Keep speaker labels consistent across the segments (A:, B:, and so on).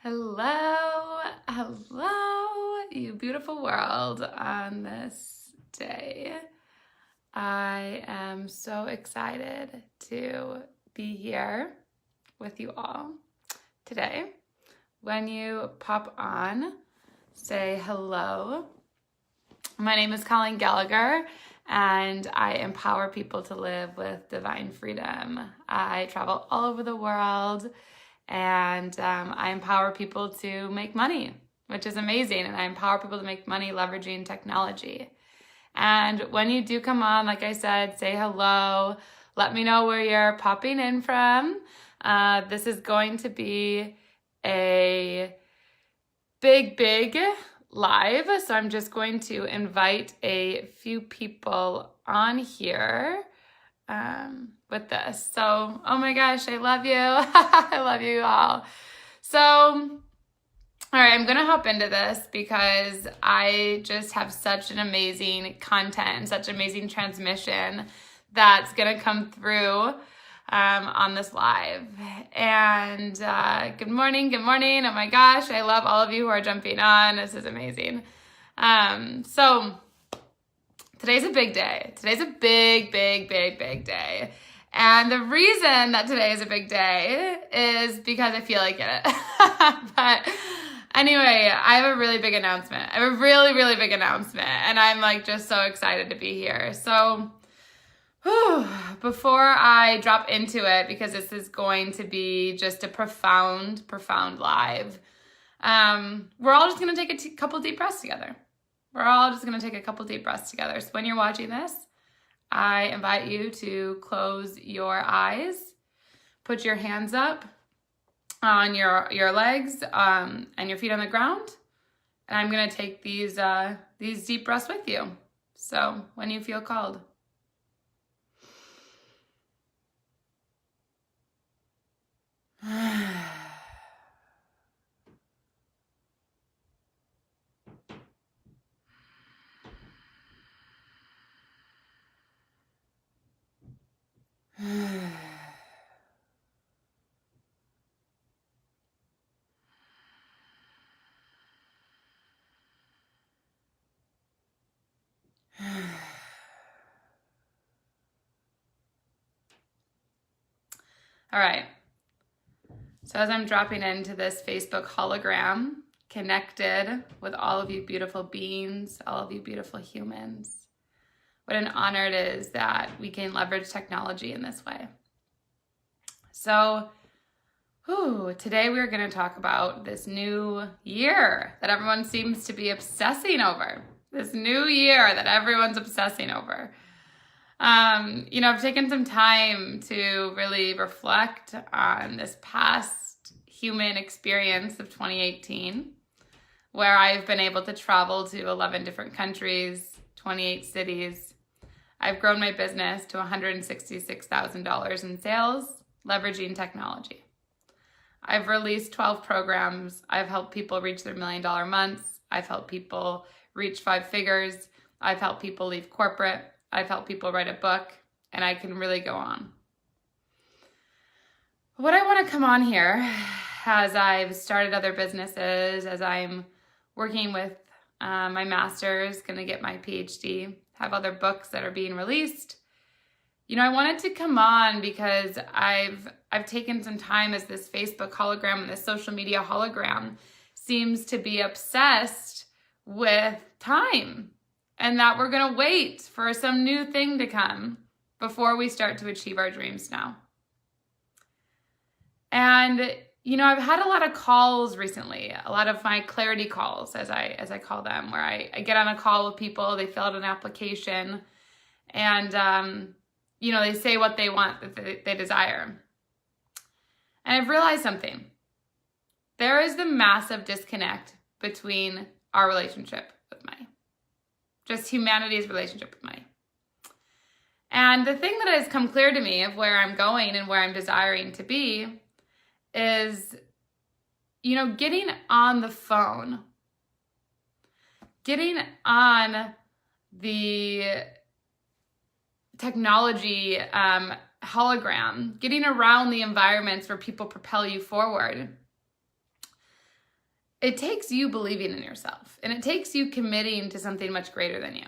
A: Hello, hello, you beautiful world on this day. I am so excited to be here with you all today. When you pop on, say hello. My name is Colleen Gallagher, and I empower people to live with divine freedom. I travel all over the world, and I empower people to make money, which is amazing. And I empower people to make money leveraging technology. And when you do come on, like I said, say hello. Let me know where you're popping in from. This is going to be a big live. So I'm just going to invite a few people on here with this. So, oh my gosh, I love you. I love you all. So, all right, I'm going to hop into this because I just have such an amazing content, such amazing transmission that's going to come through on this live. And good morning. Oh my gosh, I love all of you who are jumping on. This is amazing. So today's a big day. Today's a big day. And the reason that today is a big day is because I feel like it. But anyway, I have a really big announcement. I have a really big announcement. And I'm like just so excited to be here. So before I drop into it, because this is going to be just a profound live, we're all just going to take a couple deep breaths together. So when you're watching this, I invite you to close your eyes, put your hands up on your legs and your feet on the ground, and I'm going to take these deep breaths with you. So when you feel called. All right. So as I'm dropping into this Facebook hologram, connected with all of you beautiful beings, all of you beautiful humans, what an honor it is that we can leverage technology in this way. So, today we're going to talk about this new year that everyone seems to be obsessing over. I've taken some time to really reflect on this past human experience of 2018, where I've been able to travel to 11 different countries, 28 cities. I've grown my business to $166,000 in sales, leveraging technology. I've released 12 programs. I've helped people reach their $1 million months. I've helped people reach 5 figures. I've helped people leave corporate. I've helped people write a book, and I can really go on. What I want to come on here, as I've started other businesses, as I'm working with my master's, going to get my PhD, have other books that are being released. I wanted to come on because I've taken some time as this Facebook hologram and this social media hologram seems to be obsessed with time. And that we're going to wait for some new thing to come before we start to achieve our dreams now. And, I've had a lot of calls recently, a lot of my clarity calls, as I call them, where I get on a call with people, they fill out an application, and, they say what they want, that they desire. And I've realized something. There is the massive disconnect between our relationship with money. Just humanity's relationship with money. And the thing that has come clear to me of where I'm going and where I'm desiring to be is, getting on the phone, getting on the technology hologram, getting around the environments where people propel you forward. it takes you believing in yourself, and it takes you committing to something much greater than you.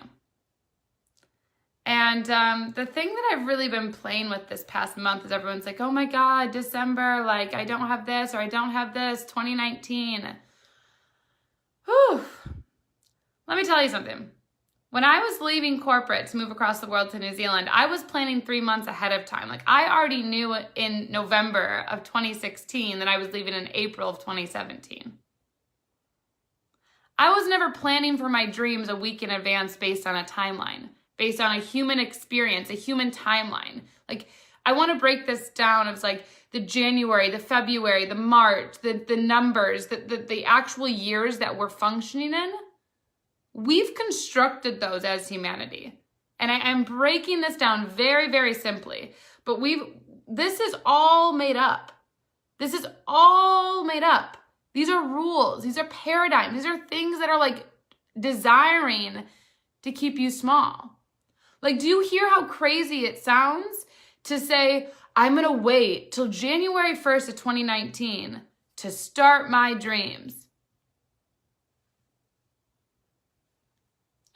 A: And the thing that I've really been playing with this past month is everyone's like, oh my God, December, like I don't have this or I don't have this, 2019. Whew. Let me tell you something. When I was leaving corporate to move across the world to New Zealand, I was planning 3 months ahead of time. Like I already knew in November of 2016 that I was leaving in April of 2017. I was never planning for my dreams a week in advance based on a timeline, based on a human experience, a human timeline. Like I want to break this down of like the January, the February, the March, the numbers, the actual years that we're functioning in. We've constructed those as humanity. And I'm breaking this down very, very simply. But this is all made up. This is all made up. These are rules. These are paradigms. These are things that are like desiring to keep you small. Like, do you hear how crazy it sounds to say, I'm going to wait till January 1st of 2019 to start my dreams?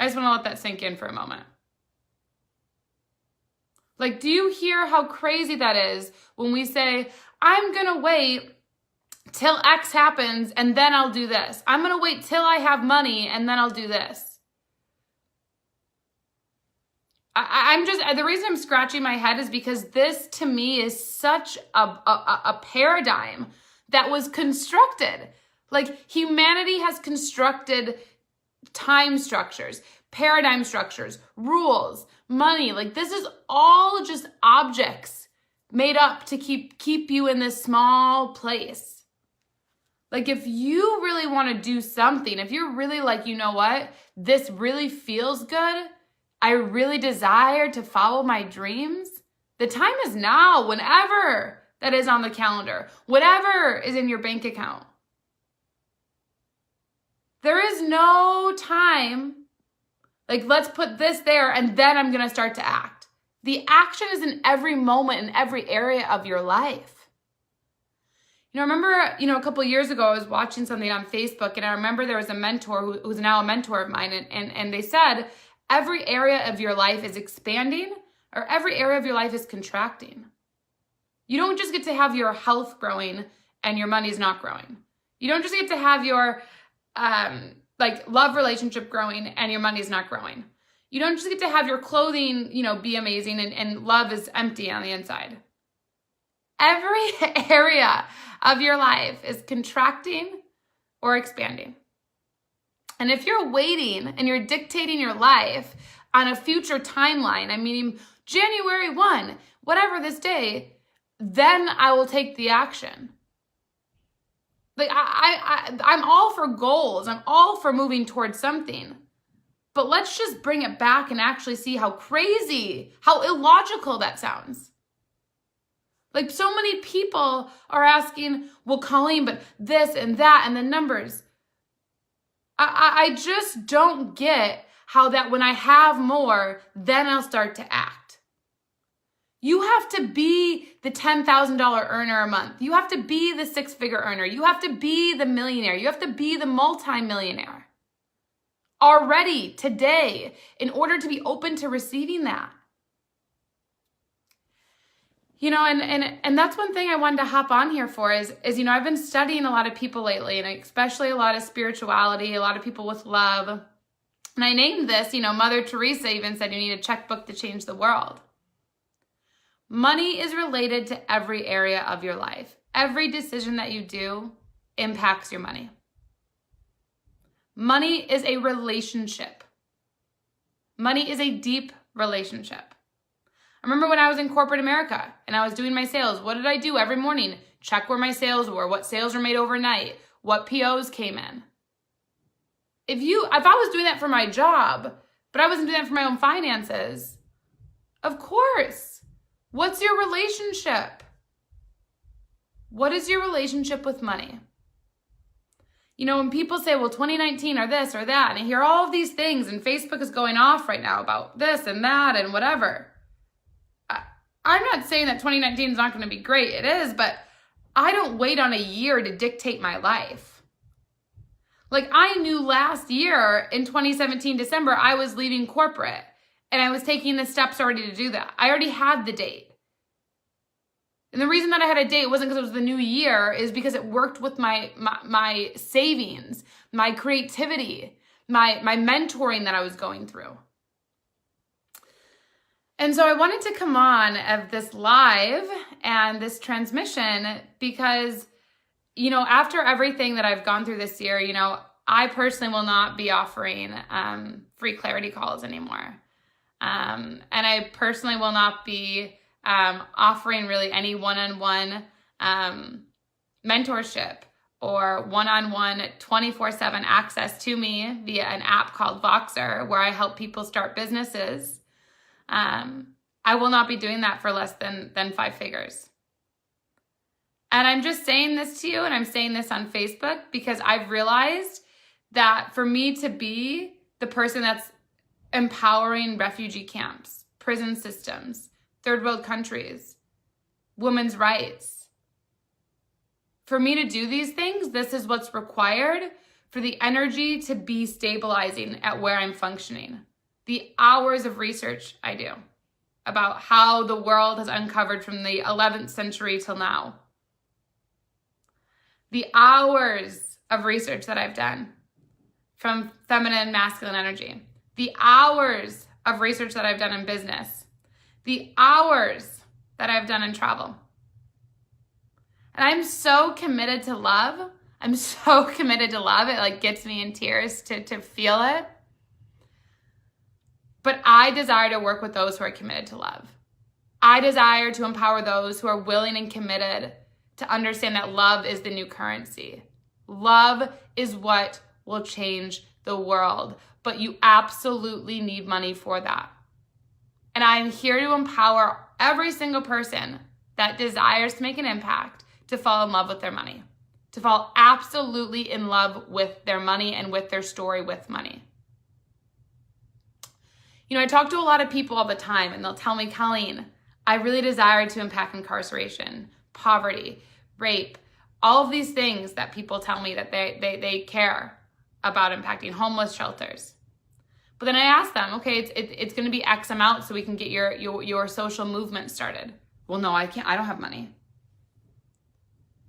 A: I just want to let that sink in for a moment. Like, do you hear how crazy that is when we say, I'm going to wait till X happens and then I'll do this. I'm going to wait till I have money and then I'll do this. I'm just, the reason I'm scratching my head is because this to me is such a paradigm that was constructed. Like humanity has constructed time structures, paradigm structures, rules, money. Like this is all just objects made up to keep you in this small place. Like if you really want to do something, if you're really like, you know what, this really feels good, I really desire to follow my dreams, the time is now, whenever that is on the calendar, whatever is in your bank account. There is no time, like let's put this there and then I'm going to start to act. The action is in every moment, in every area of your life. I remember, a couple of years ago, I was watching something on Facebook and I remember there was a mentor who's now a mentor of mine and they said, every area of your life is expanding or every area of your life is contracting. You don't just get to have your health growing and your money's not growing. You don't just get to have your love relationship growing and your money's not growing. You don't just get to have your clothing, be amazing and love is empty on the inside. Every area of your life is contracting or expanding. And if you're waiting and you're dictating your life on a future timeline, I mean, January 1, whatever this day, then I will take the action. Like I'm all for goals. I'm all for moving towards something. But let's just bring it back and actually see how crazy, how illogical that sounds. Like so many people are asking, well, Colleen, but this and that and the numbers. I just don't get how that when I have more, then I'll start to act. You have to be the $10,000 earner a month. You have to be the 6-figure earner. You have to be the millionaire. You have to be the multimillionaire already today in order to be open to receiving that. And that's one thing I wanted to hop on here for is I've been studying a lot of people lately, and especially a lot of spirituality, a lot of people with love. And I named this, Mother Teresa even said you need a checkbook to change the world. Money is related to every area of your life. Every decision that you do impacts your money. Money is a relationship. Money is a deep relationship. I remember when I was in corporate America and I was doing my sales, what did I do every morning? Check where my sales were, what sales were made overnight, what POs came in. If I was doing that for my job, but I wasn't doing that for my own finances, of course. What's your relationship? What is your relationship with money? When people say, well, 2019 or this or that, and I hear all of these things and Facebook is going off right now about this and that and whatever. I'm not saying that 2019 is not going to be great. It is, but I don't wait on a year to dictate my life. Like, I knew last year in 2017, December, I was leaving corporate and I was taking the steps already to do that. I already had the date. And the reason that I had a date wasn't because it was the new year, is because it worked with my savings, my creativity, my mentoring that I was going through. And so I wanted to come on of this live and this transmission because, you know, after everything that I've gone through this year, you know, I personally will not be offering free clarity calls anymore. And I personally will not be offering really any one-on-one mentorship or one-on-one 24/7 access to me via an app called Voxer, where I help people start businesses. I will not be doing that for less than 5 figures. And I'm just saying this to you, and I'm saying this on Facebook because I've realized that for me to be the person that's empowering refugee camps, prison systems, third world countries, women's rights, for me to do these things, this is what's required for the energy to be stabilizing at where I'm functioning. The hours of research I do about how the world has uncovered from the 11th century till now. The hours of research that I've done from feminine and masculine energy. The hours of research that I've done in business. The hours that I've done in travel. And I'm so committed to love. I'm so committed to love. It like gets me in tears to feel it. But I desire to work with those who are committed to love. I desire to empower those who are willing and committed to understand that love is the new currency. Love is what will change the world, but you absolutely need money for that. And I'm here to empower every single person that desires to make an impact to fall in love with their money, to fall absolutely in love with their money and with their story with money. You know, I talk to a lot of people all the time and they'll tell me, Colleen, I really desire to impact incarceration, poverty, rape, all of these things that people tell me that they care about impacting, homeless shelters. But then I ask them, okay, it's going to be X amount so we can get your social movement started. Well, no, I can't. I don't have money.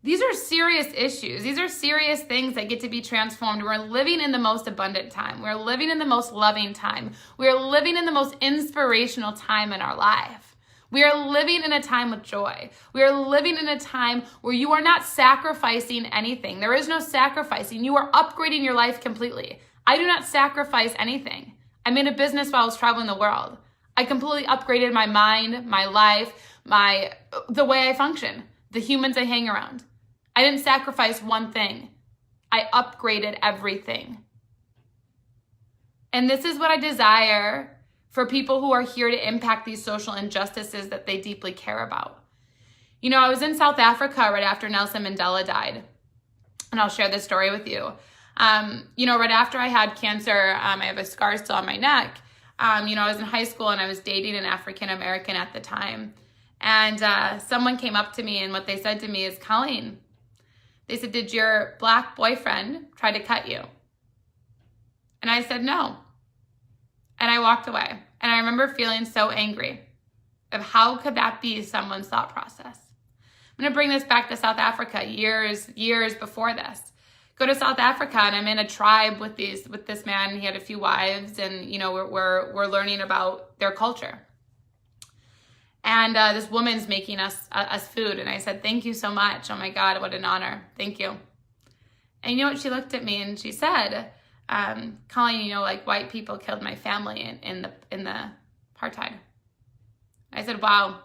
A: These are serious issues. These are serious things that get to be transformed. We're living in the most abundant time. We're living in the most loving time. We're living in the most inspirational time in our life. We are living in a time with joy. We are living in a time where you are not sacrificing anything. There is no sacrificing. You are upgrading your life completely. I do not sacrifice anything. I made a business while I was traveling the world. I completely upgraded my mind, my life, the way I function, the humans I hang around. I didn't sacrifice one thing. I upgraded everything. And this is what I desire for people who are here to impact these social injustices that they deeply care about. You know, I was in South Africa right after Nelson Mandela died. And I'll share this story with you. You know, right after I had cancer, I have a scar still on my neck. You know, I was in high school and I was dating an African American at the time. And someone came up to me and what they said to me is, Colleen, they said, did your black boyfriend try to cut you? And I said, no. And I walked away. And I remember feeling so angry of how could that be someone's thought process? I'm going to bring this back to South Africa years before this. Go to South Africa and I'm in a tribe with this man. He had a few wives and, you know, we're learning about their culture. And this woman's making us food. And I said, thank you so much. Oh my God, what an honor. Thank you. And you know what? She looked at me and she said, Colleen, you know, like white people killed my family in the apartheid. I said, wow,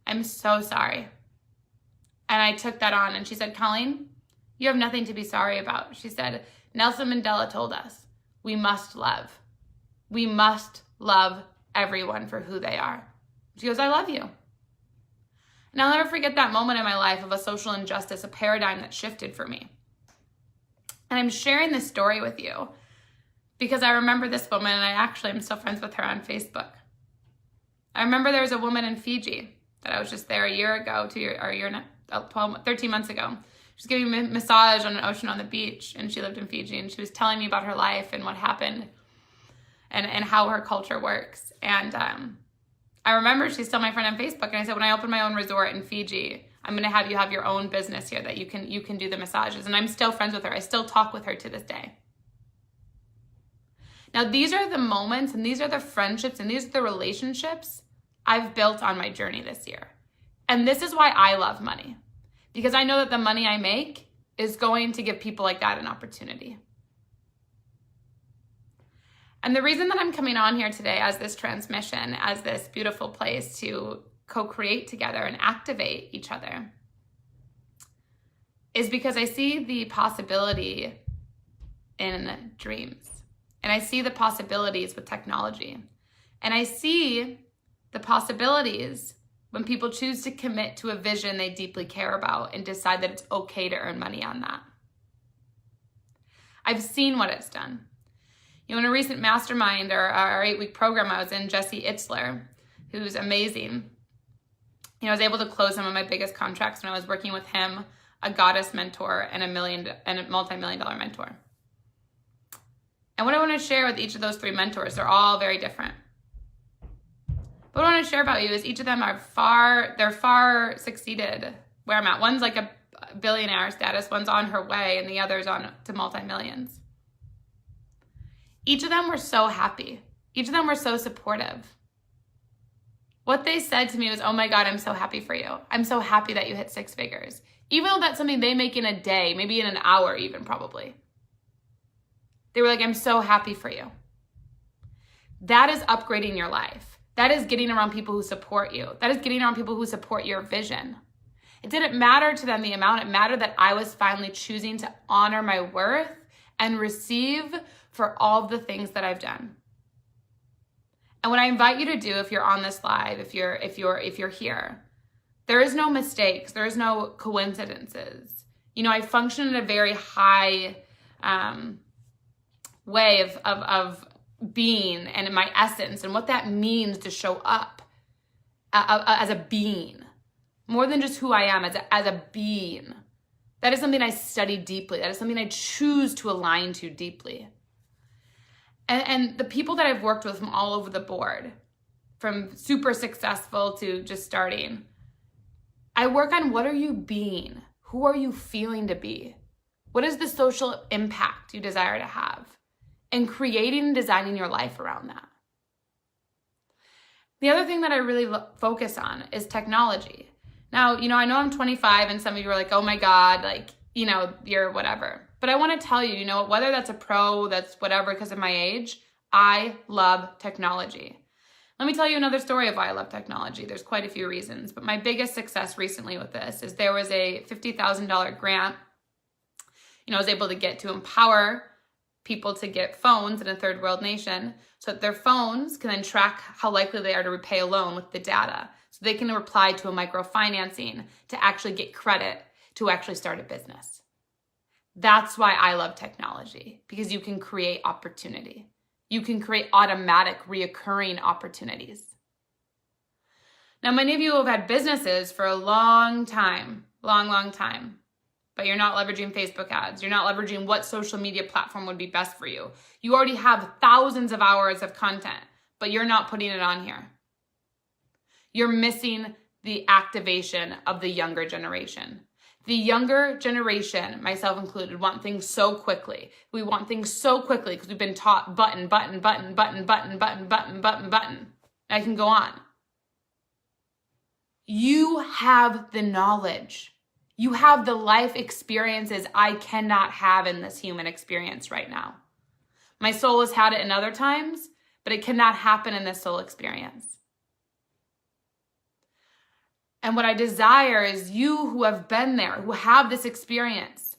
A: I'm so sorry. And I took that on and she said, Colleen, you have nothing to be sorry about. She said, Nelson Mandela told us we must love. We must love everyone for who they are. She goes, I love you. And I'll never forget that moment in my life of a social injustice, a paradigm that shifted for me. And I'm sharing this story with you because I remember this woman, and I actually am still friends with her on Facebook. I remember there was a woman in Fiji that I was just there a year ago, 13 months ago. She was giving me a massage on an ocean on the beach, and she lived in Fiji, and she was telling me about her life and what happened and how her culture works. And I remember she's still my friend on Facebook, and I said, when I open my own resort in Fiji, I'm going to have you have your own business here that you can do the massages. And I'm still friends with her. I still talk with her to this day. Now, these are the moments, and these are the friendships, and these are the relationships I've built on my journey this year. And this is why I love money, because I know that the money I make is going to give people like that an opportunity. And the reason that I'm coming on here today as this transmission, as this beautiful place to co-create together and activate each other, is because I see the possibility in dreams. And I see the possibilities with technology. And I see the possibilities when people choose to commit to a vision they deeply care about and decide that it's okay to earn money on that. I've seen what it's done. You know, in a recent mastermind or our 8-week program I was in, Jesse Itzler, who's amazing, you know, I was able to close some of my biggest contracts when I was working with him, a goddess mentor and a multi-million-dollar mentor. And what I want to share with each of those 3 mentors, they're all very different. But what I want to share about you is each of them are far succeeded where I'm at. One's like a billionaire status, one's on her way, and the other's on to multi-millions. Each of them were so happy. Each of them were so supportive. What they said to me was, oh my God, I'm so happy for you. I'm so happy that you hit 6 figures. Even though that's something they make in a day, maybe in an hour even probably. They were like, I'm so happy for you. That is upgrading your life. That is getting around people who support you. That is getting around people who support your vision. It didn't matter to them the amount. It mattered that I was finally choosing to honor my worth and receive for all the things that I've done. And what I invite you to do, if you're on this live, if you're here, there is no mistakes. There is no coincidences. You know, I function in a very high way of being and in my essence and what that means to show up as a being, more than just who I am as a being. That is something I study deeply. That is something I choose to align to deeply. And the people that I've worked with from all over the board, from super successful to just starting, I work on what are you being? Who are you feeling to be? What is the social impact you desire to have? And creating and designing your life around that. The other thing that I really focus on is technology. Now, you know, I know I'm 25 and some of you are like, oh my God, like, you know, you're whatever. But I want to tell you, you know, whether that's a pro, that's whatever because of my age, I love technology. Let me tell you another story of why I love technology. There's quite a few reasons, but my biggest success recently with this is there was a $50,000 grant, you know, I was able to get to empower people to get phones in a third world nation so that their phones can then track how likely they are to repay a loan with the data. So they can apply to a microfinancing to actually get credit to actually start a business. That's why I love technology, because you can create opportunity. You can create automatic, reoccurring opportunities. Now, many of you have had businesses for a long time, long time. But you're not leveraging Facebook ads. You're not leveraging what social media platform would be best for you. You already have thousands of hours of content, but you're not putting it on here. You're missing the activation of the younger generation. The younger generation, myself included, want things so quickly. We want things so quickly because we've been taught button. I can go on. You have the knowledge. You have the life experiences I cannot have in this human experience right now. My soul has had it in other times, but it cannot happen in this soul experience. And what I desire is you who have been there, who have this experience,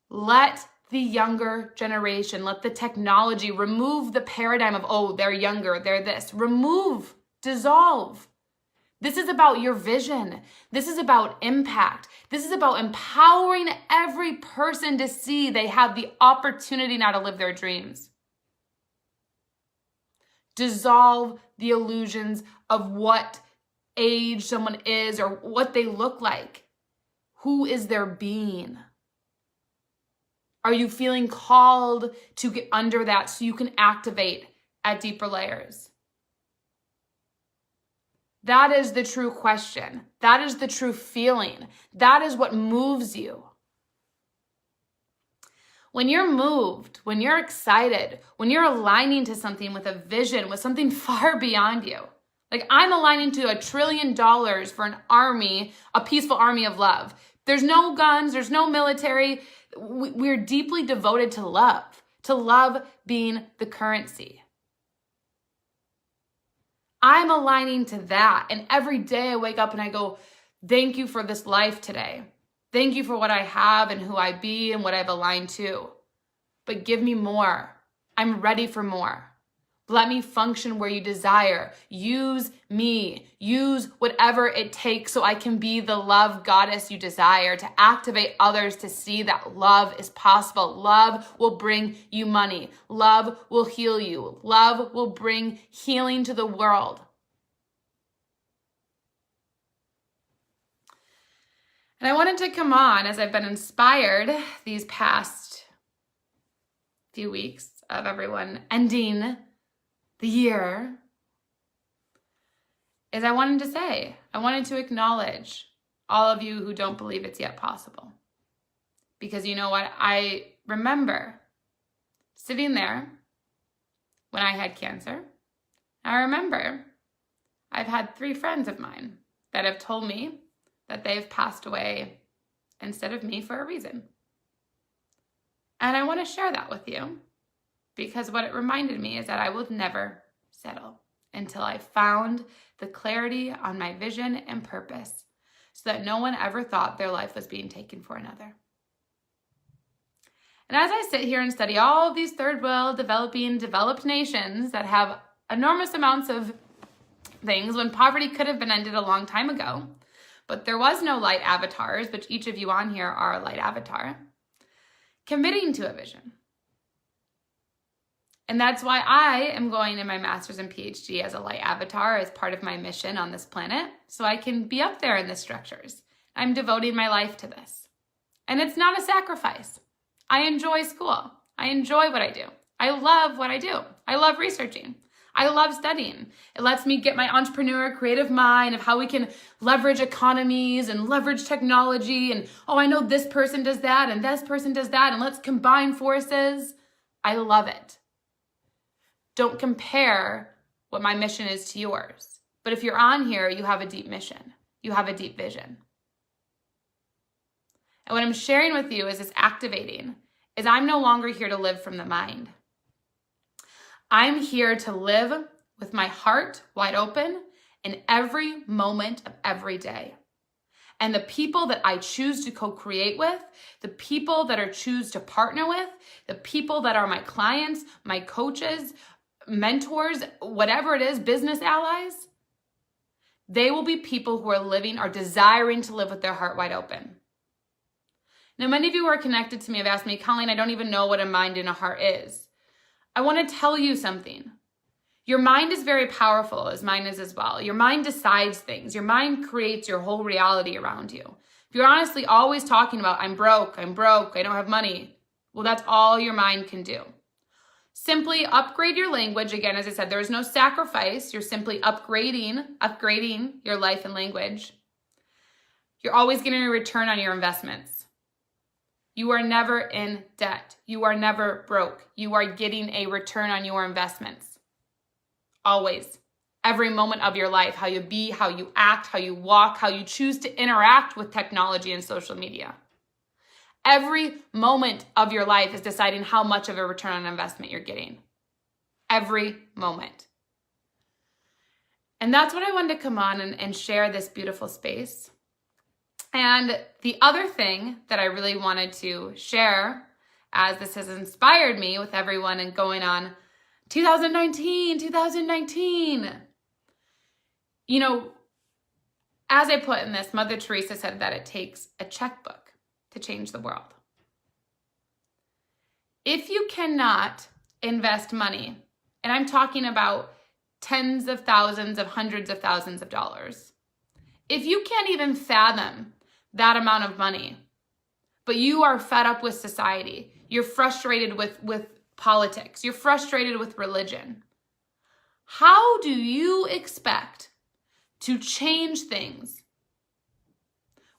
A: let the younger generation, let the technology remove the paradigm of, oh, they're younger, they're this. Remove, dissolve. This is about your vision. This is about impact. This is about empowering every person to see they have the opportunity now to live their dreams. Dissolve the illusions of what age someone is or what they look like. Who is their being? Are you feeling called to get under that so you can activate at deeper layers? That is the true question. That is the true feeling. That is what moves you. When you're moved, when you're excited, when you're aligning to something with a vision, with something far beyond you. Like I'm aligning to $1 trillion for an army, a peaceful army of love. There's no guns, there's no military. We're deeply devoted to love being the currency. I'm aligning to that. And every day I wake up and I go, thank you for this life today. Thank you for what I have and who I be and what I've aligned to. But give me more. I'm ready for more. Let me function where you desire. Use me. Use whatever it takes so I can be the love goddess you desire, to activate others to see that love is possible. Love will bring you money. Love will heal you. Love will bring healing to the world. And I wanted to come on as I've been inspired these past few weeks of everyone ending the year, is I wanted to acknowledge all of you who don't believe it's yet possible. Because you know what? I remember sitting there when I had cancer. I remember I've had 3 friends of mine that have told me that they've passed away instead of me for a reason. And I want to share that with you, because what it reminded me is that I will never settle until I found the clarity on my vision and purpose, so that no one ever thought their life was being taken for another. And as I sit here and study all of these third world developed nations that have enormous amounts of things, when poverty could have been ended a long time ago, but there was no light avatars, which each of you on here are a light avatar, committing to a vision. And that's why I am going in my master's and PhD as a light avatar as part of my mission on this planet, so I can be up there in the structures. I'm devoting my life to this. And it's not a sacrifice. I enjoy school. I enjoy what I do. I love what I do. I love researching. I love studying. It lets me get my entrepreneur creative mind of how we can leverage economies and leverage technology. And, oh, I know this person does that and this person does that, and let's combine forces. I love it. Don't compare what my mission is to yours. But if you're on here, you have a deep mission. You have a deep vision. And what I'm sharing with you is this activating, is I'm no longer here to live from the mind. I'm here to live with my heart wide open in every moment of every day. And the people that I choose to co-create with, the people that I choose to partner with, the people that are my clients, my coaches, mentors, whatever it is, business allies, they will be people who are living or desiring to live with their heart wide open. Now, many of you who are connected to me have asked me, Colleen, I don't even know what a mind and a heart is. I want to tell you something. Your mind is very powerful, as mine is as well. Your mind decides things. Your mind creates your whole reality around you. If you're honestly always talking about, I'm broke, I don't have money, well, that's all your mind can do. Simply upgrade your language. Again, as I said, there is no sacrifice. You're simply upgrading your life and language. You're always getting a return on your investments. You are never in debt. You are never broke. You are getting a return on your investments. Always. Every moment of your life, how you be, how you act, how you walk, how you choose to interact with technology and social media. Every moment of your life is deciding how much of a return on investment you're getting. Every moment. And that's what I wanted to come on and share this beautiful space. And the other thing that I really wanted to share, as this has inspired me with everyone and going on 2019. You know, as I put in this, Mother Teresa said that it takes a checkbook to change the world. If you cannot invest money, and I'm talking about tens of thousands of hundreds of thousands of dollars, if you can't even fathom that amount of money, but you are fed up with society. You're frustrated with politics. You're frustrated with religion. How do you expect to change things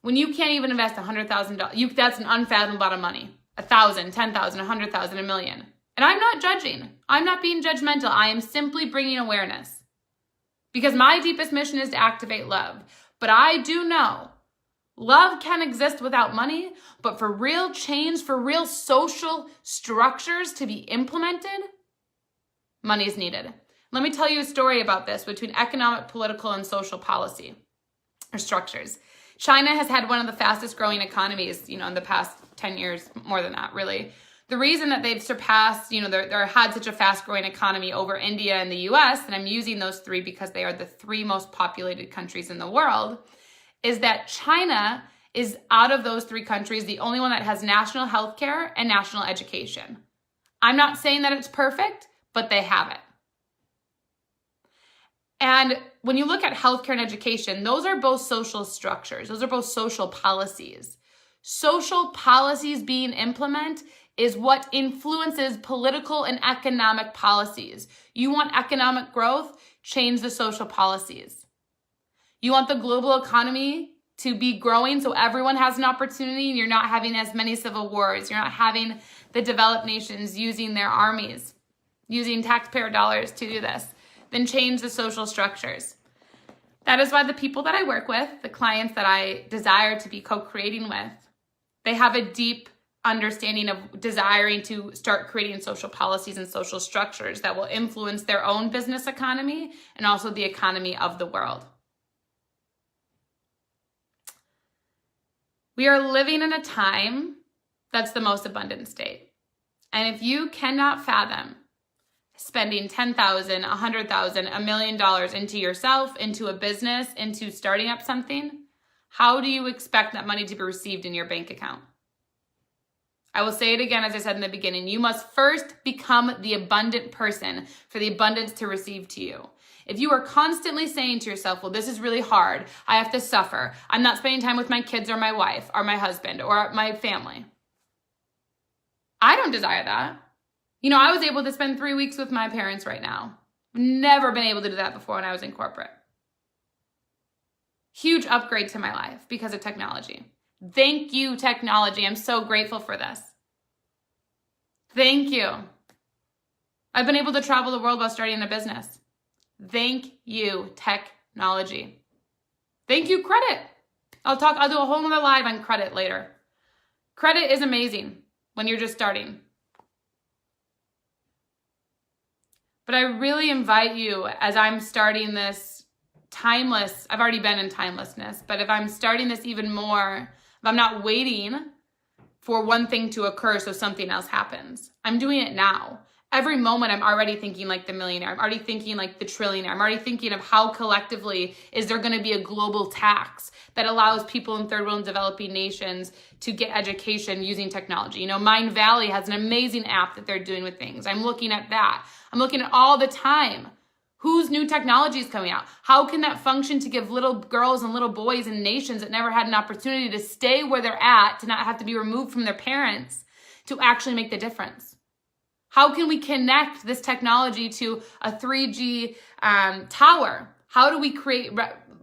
A: when you can't even invest $100,000? That's an unfathomable amount of money. 1,000, 10,000, 100,000, $1 million. And I'm not judging. I'm not being judgmental. I am simply bringing awareness, because my deepest mission is to activate love. But I do know love can exist without money, but for real change, for real social structures to be implemented, money is needed. Let me tell you a story about this between economic, political, and social policy or structures. China has had one of the fastest growing economies, in the past 10 years, more than that, really. The reason that they've surpassed, they're had such a fast growing economy over India and the US, and I'm using those three because they are the three most populated countries in the world, is that China is, out of those three countries, the only one that has national health care and national education. I'm not saying that it's perfect, but they have it. And when you look at healthcare and education, those are both social structures. Those are both social policies. Social policies being implemented is what influences political and economic policies. You want economic growth? Change the social policies. You want the global economy to be growing so everyone has an opportunity and you're not having as many civil wars. You're not having the developed nations using their armies, using taxpayer dollars to do this. Then change the social structures. That is why the people that I work with, the clients that I desire to be co-creating with, they have a deep understanding of desiring to start creating social policies and social structures that will influence their own business economy and also the economy of the world. We are living in a time that's the most abundant state. And if you cannot fathom spending $10,000, $100,000, $1 million into yourself, into a business, into starting up something, how do you expect that money to be received in your bank account? I will say it again, as I said in the beginning, you must first become the abundant person for the abundance to receive to you. If you are constantly saying to yourself, well, this is really hard, I have to suffer, I'm not spending time with my kids or my wife or my husband or my family, I don't desire that. I was able to spend 3 weeks with my parents right now. Never been able to do that before when I was in corporate. Huge upgrade to my life because of technology. Thank you, technology. I'm so grateful for this. Thank you. I've been able to travel the world while starting a business. Thank you, technology. Thank you, credit. I'll do a whole nother live on credit later. Credit is amazing when you're just starting. But I really invite you, as I'm starting this timeless, I've already been in timelessness, but if I'm starting this even more, if I'm not waiting for one thing to occur so something else happens, I'm doing it now. Every moment I'm already thinking like the millionaire. I'm already thinking like the trillionaire. I'm already thinking of how collectively is there going to be a global tax that allows people in third world and developing nations to get education using technology. Mind Valley has an amazing app that they're doing with things. I'm looking at that. I'm looking at all the time. Whose new technology is coming out? How can that function to give little girls and little boys in nations that never had an opportunity to stay where they're at, to not have to be removed from their parents, to actually make the difference? How can we connect this technology to a 3G tower? How do we create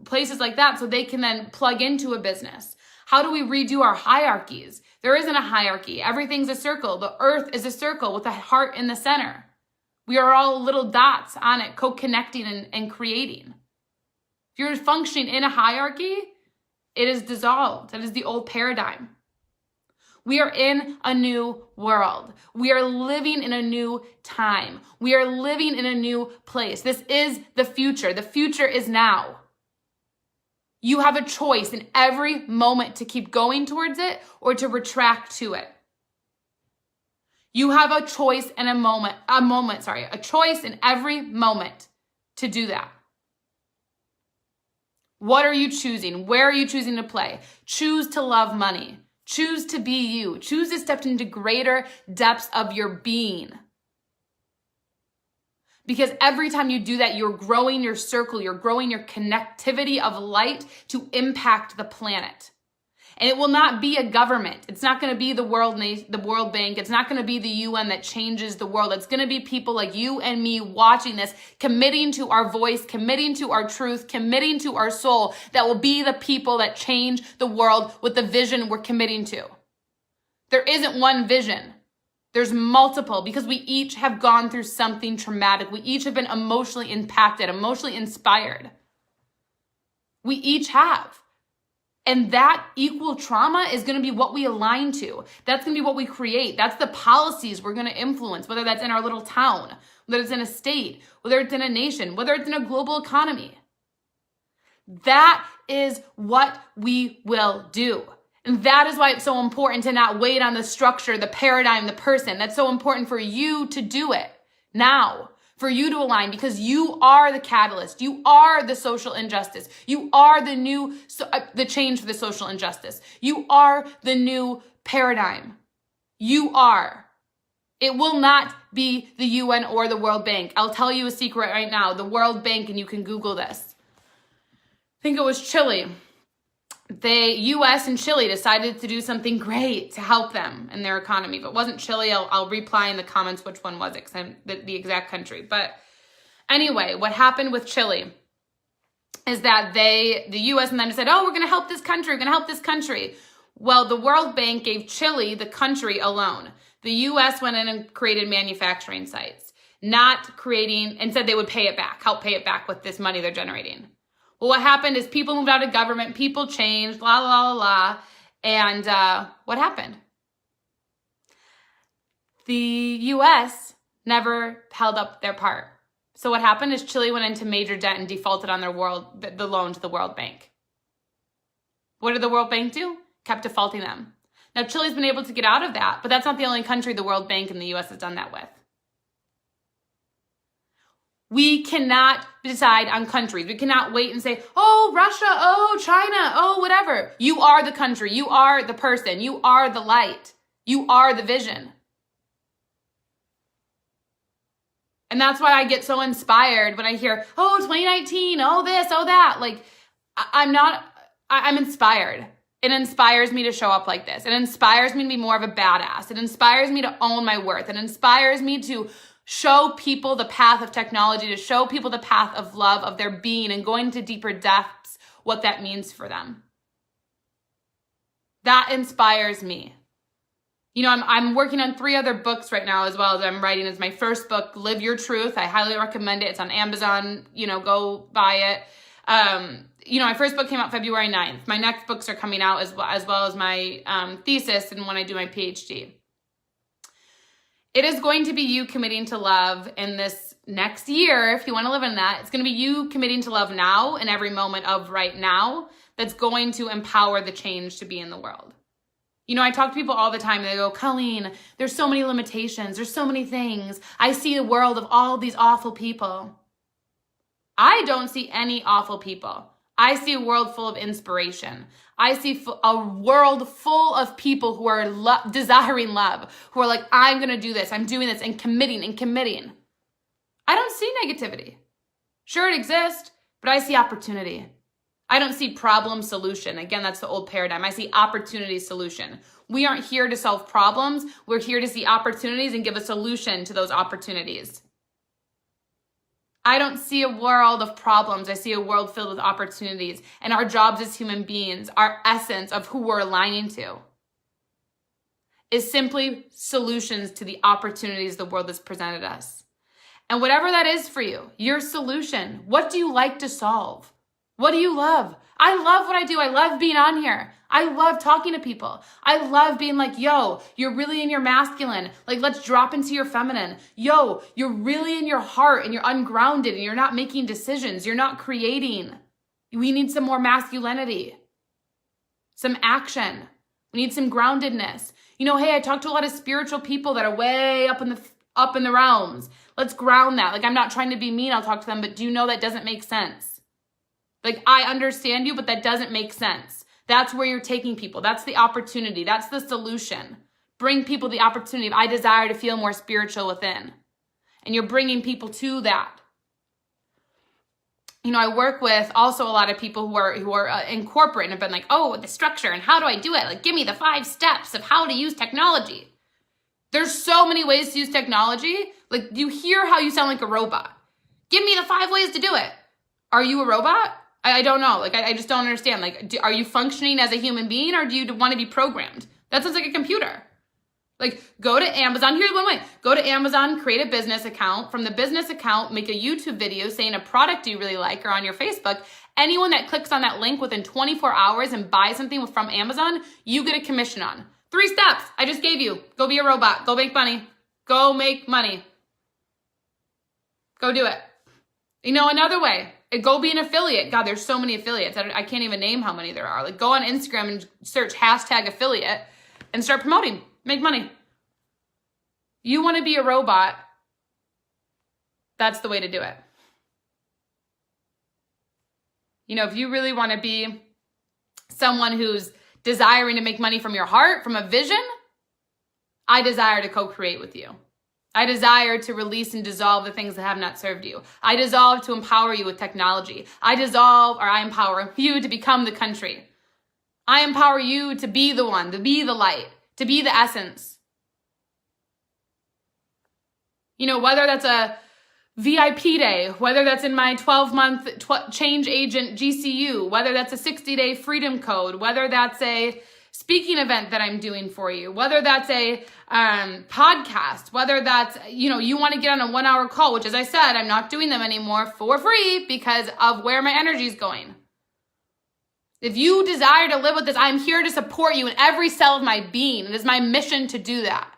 A: places like that so they can then plug into a business? How do we redo our hierarchies? There isn't a hierarchy. Everything's a circle. The earth is a circle with a heart in the center. We are all little dots on it, co-connecting and creating. If you're functioning in a hierarchy, it is dissolved. That is the old paradigm. We are in a new world. We are living in a new time. We are living in a new place. This is the future. The future is now. You have a choice in every moment to keep going towards it or to retract to it. You have a choice in a choice in every moment to do that. What are you choosing? Where are you choosing to play? Choose to love money. Choose to be you. Choose to step into greater depths of your being. Because every time you do that, you're growing your circle, you're growing your connectivity of light to impact the planet. And it will not be a government. It's not going to be the World Bank. It's not going to be the UN that changes the world. It's going to be people like you and me watching this, committing to our voice, committing to our truth, committing to our soul, that will be the people that change the world with the vision we're committing to. There isn't one vision. There's multiple, because we each have gone through something traumatic. We each have been emotionally impacted, emotionally inspired. We each have. And that equal trauma is going to be what we align to. That's going to be what we create. That's the policies we're going to influence, whether that's in our little town, whether it's in a state, whether it's in a nation, whether it's in a global economy. That is what we will do. And that is why it's so important to not wait on the structure, the paradigm, the person. That's so important for you to do it now, for you to align, because you are the catalyst. You are the social injustice. You are the change for the social injustice. You are the new paradigm. You are. It will not be the UN or the World Bank. I'll tell you a secret right now. The World Bank, and you can Google this. I think it was Chile. The US and Chile decided to do something great to help them in their economy. If it wasn't Chile, I'll reply in the comments which one was it, because I'm the exact country. But anyway, what happened with Chile is that the US and them said, oh, we're going to help this country. We're going to help this country. Well, the World Bank gave Chile the country alone. The US went in and created manufacturing sites, not creating, and said they would pay it back, help pay it back with this money they're generating. Well, what happened is people moved out of government, people changed, la, la, la, la. And what happened? The US never held up their part. So what happened is Chile went into major debt and defaulted on the loan to the World Bank. What did the World Bank do? Kept defaulting them. Now, Chile's been able to get out of that, but that's not the only country the World Bank and the US has done that with. We cannot decide on countries. We cannot wait and say, oh, Russia, oh, China, oh, whatever. You are the country. You are the person. You are the light. You are the vision. And that's why I get so inspired when I hear, oh, 2019, oh, this, oh, that. Like, I'm inspired. It inspires me to show up like this. It inspires me to be more of a badass. It inspires me to own my worth. It inspires me to show people the path of technology, to show people the path of love, of their being, and going to deeper depths, what that means for them. That inspires me. You know, I'm working on 3 other books right now as well as I'm writing. It's my first book, Live Your Truth. I highly recommend it. It's on Amazon. You know, go buy it. You know, my first book came out February 9th. My next books are coming out as well as my thesis and when I do my PhD. It is going to be you committing to love in this next year, if you want to live in that. It's going to be you committing to love now in every moment of right now that's going to empower the change to be in the world. You know, I talk to people all the time and they go, Colleen, there's so many limitations. There's so many things. I see a world of all these awful people. I don't see any awful people. I see a world full of inspiration. I see a world full of people who are desiring love, who are like, I'm going to do this, I'm doing this, and committing. I don't see negativity. Sure, it exists, but I see opportunity. I don't see problem solution. Again, that's the old paradigm. I see opportunity solution. We aren't here to solve problems. We're here to see opportunities and give a solution to those opportunities. I don't see a world of problems. I see a world filled with opportunities. And our jobs as human beings, our essence of who we're aligning to, is simply solutions to the opportunities the world has presented us. And whatever that is for you, your solution, what do you like to solve? What do you love? I love what I do. I love being on here. I love talking to people. I love being like, yo, you're really in your masculine. Like, let's drop into your feminine. Yo, you're really in your heart and you're ungrounded and you're not making decisions. You're not creating. We need some more masculinity, some action. We need some groundedness. You know, hey, I talk to a lot of spiritual people that are way up in the realms. Let's ground that. Like, I'm not trying to be mean. I'll talk to them, but do you know that doesn't make sense? Like, I understand you, but that doesn't make sense. That's where you're taking people. That's the opportunity. That's the solution. Bring people the opportunity of, I desire to feel more spiritual within. And you're bringing people to that. I work with also a lot of people who are in corporate and have been like, oh, the structure and how do I do it? Like, give me the 5 steps of how to use technology. There's so many ways to use technology. Like, you hear how you sound like a robot. Give me the 5 ways to do it. Are you a robot? I don't know. Like, I just don't understand. Like, are you functioning as a human being or do you want to be programmed? That sounds like a computer. Like, go to Amazon. Here's one way. Go to Amazon, create a business account. From the business account, make a YouTube video saying a product you really like, or on your Facebook. Anyone that clicks on that link within 24 hours and buys something from Amazon, you get a commission on. 3 steps I just gave you. Go be a robot. Go make money. Go make money. Go do it. Another way. Go be an affiliate. God, there's so many affiliates. I can't even name how many there are. Like, go on Instagram and search #affiliate and start promoting. Make money. You want to be a robot, that's the way to do it. If you really want to be someone who's desiring to make money from your heart, from a vision, I desire to co-create with you. I desire to release and dissolve the things that have not served you. I dissolve to empower you with technology. I empower you to become the country. I empower you to be the one, to be the light, to be the essence. Whether that's a VIP day, whether that's in my 12-month change agent GCU, whether that's a 60-day freedom code, whether that's a speaking event that I'm doing for you, whether that's a podcast, whether that's, you want to get on a 1-hour call, which, as I said, I'm not doing them anymore for free because of where my energy is going. If you desire to live with this, I'm here to support you in every cell of my being. It is my mission to do that.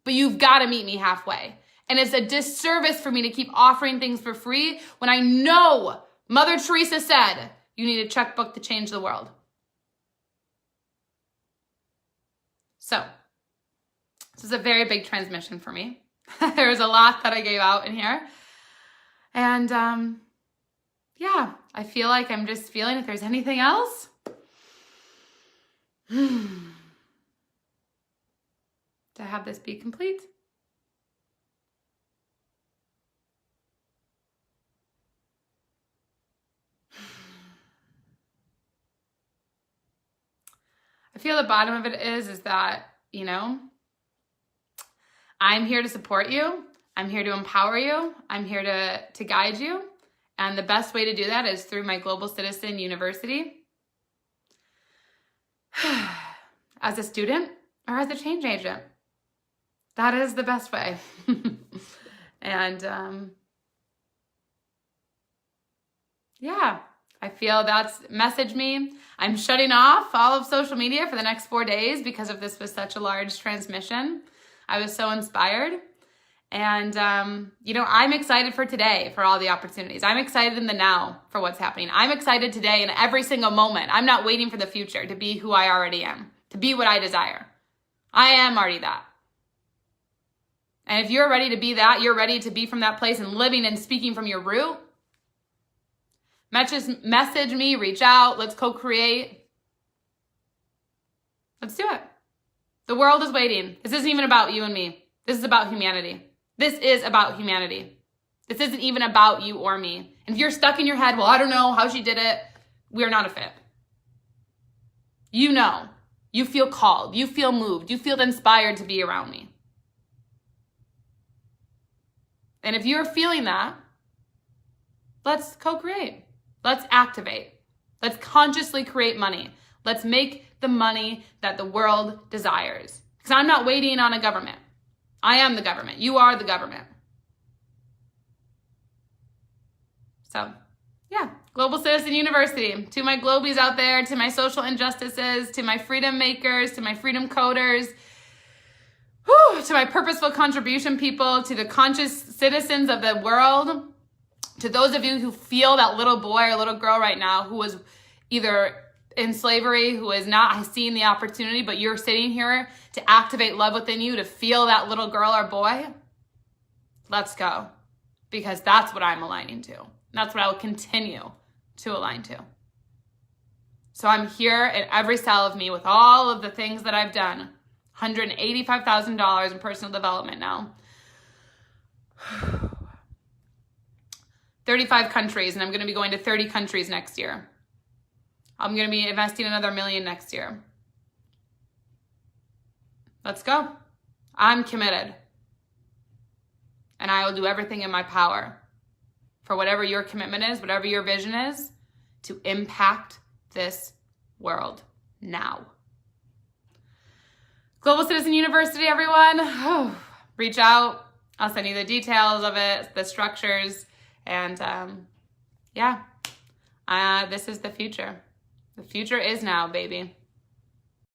A: But you've got to meet me halfway. And it's a disservice for me to keep offering things for free when I know Mother Teresa said you need a checkbook to change the world. So, this is a very big transmission for me. There's a lot that I gave out in here. And yeah, I feel like I'm just feeling if there's anything else. To have this be complete. I feel the bottom of it is that, I'm here to support you. I'm here to empower you. I'm here to guide you. And the best way to do that is through my Global Citizen University. As a student or as a change agent. That is the best way. And yeah, I feel that's message me. I'm shutting off all of social media for the next 4 days because of this was such a large transmission. I was so inspired. And, I'm excited for today, for all the opportunities. I'm excited in the now for what's happening. I'm excited today in every single moment. I'm not waiting for the future to be who I already am, to be what I desire. I am already that. And if you're ready to be that, you're ready to be from that place and living and speaking from your root, message me, reach out, let's co-create. Let's do it. The world is waiting. This isn't even about you and me. This is about humanity. This is about humanity. This isn't even about you or me. And if you're stuck in your head, well, I don't know how she did it, we're not a fit. You know, you feel called, you feel moved, you feel inspired to be around me. And if you're feeling that, let's co-create. Let's activate. Let's consciously create money. Let's make the money that the world desires. Because I'm not waiting on a government. I am the government. You are the government. So, yeah, Global Citizen University. To my globies out there, to my social injustices, to my freedom makers, to my freedom coders, to my purposeful contribution people, to the conscious citizens of the world, to those of you who feel that little boy or little girl right now who was either in slavery, who is not seeing the opportunity, but you're sitting here to activate love within you, to feel that little girl or boy, let's go. Because that's what I'm aligning to. That's what I will continue to align to. So I'm here in every cell of me with all of the things that I've done. $185,000 in personal development now. 35 countries, and I'm going to be going to 30 countries next year. I'm going to be investing another $1 million next year. Let's go. I'm committed. And I will do everything in my power for whatever your commitment is, whatever your vision is, to impact this world now. Global Citizen University, everyone. Reach out. I'll send you the details of it, the structures, and this is the future. The future is now, baby.